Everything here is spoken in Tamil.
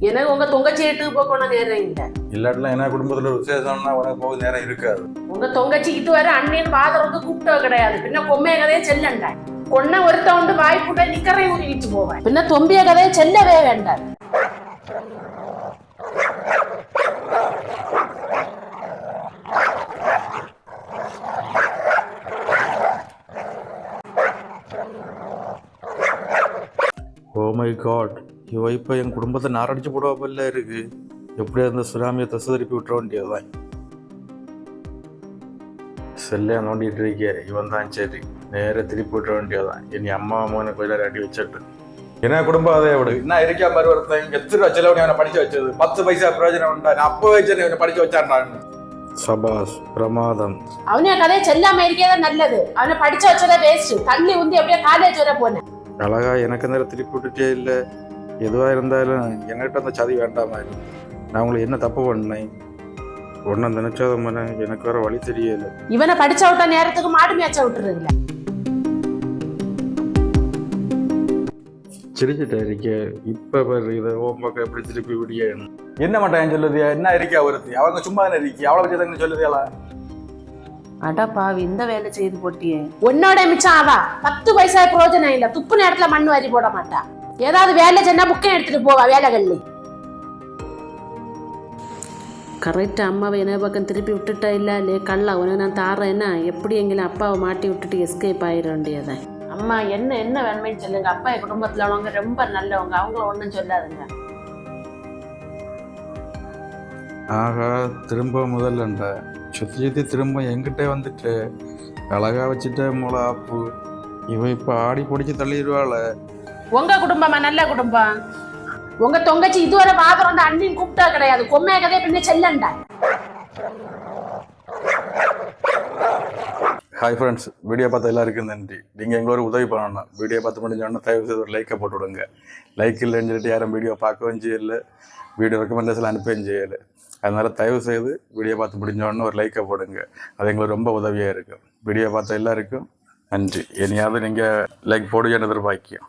எனக்கு உங்க தொங்கச்சி எடுத்து போக நேரம் இல்லை. இல்லாட்டிலாம் என்ன குடும்பத்துல விசேஷம்னா உனக்கு போக நேரம் இருக்காது. உங்க தொங்கச்சி இதுவரை அண்ணன் பாதம் வந்து கூப்பிட்டோ கிடையாது. பின்ன கொம்மைய கதையை செல்லண்டா. கொன்ன ஒருத்த வந்து வாய்ப்புட்ட நிக்கரை ஊறிட்டு போவேன். பின்ன தொம்பிய கதையை செல்லவே வேண்டாம். ஓ மை காட், இவ இப்போ என் குடும்பத்தை நாரடிச்சு போடுவாப்பல்ல இருக்கு. எப்படியா இருந்த சுனாமியை தசை திருப்பி விட்டுற வேண்டியதுதான். செல்லையா நோண்டிட்டு இருக்கிய இவன் தான் சரி, நேர திருப்பி விட்டுற வேண்டியதுதான். இனி அம்மா அம்மா கோயில அடி வச்சுட்டு என்ன குடும்பம் அதே விடு. என்ன இருக்கா மறுவர்த்தன் எத்தனை செலவு அவனை படிச்சு வச்சது 10 பைசா பிரயோஜனம் உண்டா? நான் அப்போ வச்சு இவனை படிச்சு வச்சான். சபாஸ் பிரமாதம். அவனே கதையை செல்லாம இருக்கதான் நல்லது. அவனை படிச்சு வச்சதே வேஸ்ட். தள்ளி உந்தி அப்படியே காலேஜ் வர போனேன். அழகா எனக்கு நேரம் திருப்பி விட்டுட்டே இல்லை. எதுவாக இருந்தாலும் என்கிட்ட அந்த சதி வேண்டாமா? நான் உங்களுக்கு என்ன தப்பு பண்ணேன்? ஒன்றும் நினைச்சாத எனக்கு வேற வழி தெரியல. இவனை படிச்ச விட்ட நேரத்துக்கு மாடு மேய்ச்ச விட்டுருங்களா? சிரிச்சுட்டா இருக்க இப்ப பாரு. இதை ஓம் பக்கம் எப்படி திருப்பி விடிய என்ன மாட்டான் சொல்லுது? என்ன இருக்கா ஒருத்தி? அவங்க சும்மா தானே இருக்கி. அவளை வச்சு சொல்லுதியாளா? அடப்பாவி, இந்த வேலை செய்து போட்டியே. உன்னோட மிச்சம் ஆவா 10 பைசா பிரயோஜனம் இல்ல. துப்பு நேரத்துல மண்ணு வாரி போட மாட்டா. ஏதாவது வேலை செஞ்சா புக்கை எடுத்துட்டு போவா வேலைகள்ல. கரெக்டா அம்மாவை என்ன பக்கம் திருப்பி விட்டுட்டா இல்ல கல்லா உனக்கு நான் தாரேன்னா எப்படி எங்களை அப்பாவை மாட்டி விட்டுட்டு எஸ்கேப் ஆயிட வேண்டியதான். அம்மா என்ன என்ன வேணுமேன்னு சொல்லுங்க. அப்பா குடும்பத்துல உள்ளவங்க ரொம்ப நல்லவங்க. அவங்கள ஒன்றும் சொல்லாதுங்க. ஆகா, திரும்ப முதல்லண்டா சுத்தி திரும்ப எங்கிட்டே வந்துட்டு அழகா வச்சுட்ட மூளை ஆப்பு. இவ இப்ப ஆடி பிடிச்சி தள்ளிடுவாள். உங்க குடும்பமா நல்ல குடும்பம். உங்க தொங்கச்சி இதுவரை வாதம் வந்து அண்ணின் கூப்பிட்டா கிடையாது. கொம்மைய கதையை பின்ன செல்லண்டா. ஹாய் ஃப்ரெண்ட்ஸ், வீடியோ பார்த்த எல்லாருக்கும் நன்றி. நீங்கள் எங்களோட உதவி பண்ணணும். வீடியோ பார்த்து முடிஞ்சோன்னா தயவு செய்து ஒரு லைக்கை போட்டு விடுங்க. லைக் இல்லைன்னு சொல்லிட்டு யாரும் வீடியோ பார்க்கவும் செய்யலை, வீடியோ ரெக்கமெண்டேஷன் அனுப்பவும் செய்யலை. அதனால் தயவு செய்து வீடியோ பார்த்து முடிஞ்சோடனே ஒரு லைக்கை போடுங்க. அது எங்களுக்கு ரொம்ப உதவியாக இருக்கும். வீடியோ பார்த்த எல்லாருக்கும் நன்றி. இனியாவது நீங்கள் லைக் போடுங்கன்னு எதிர்பார்க்கியும்.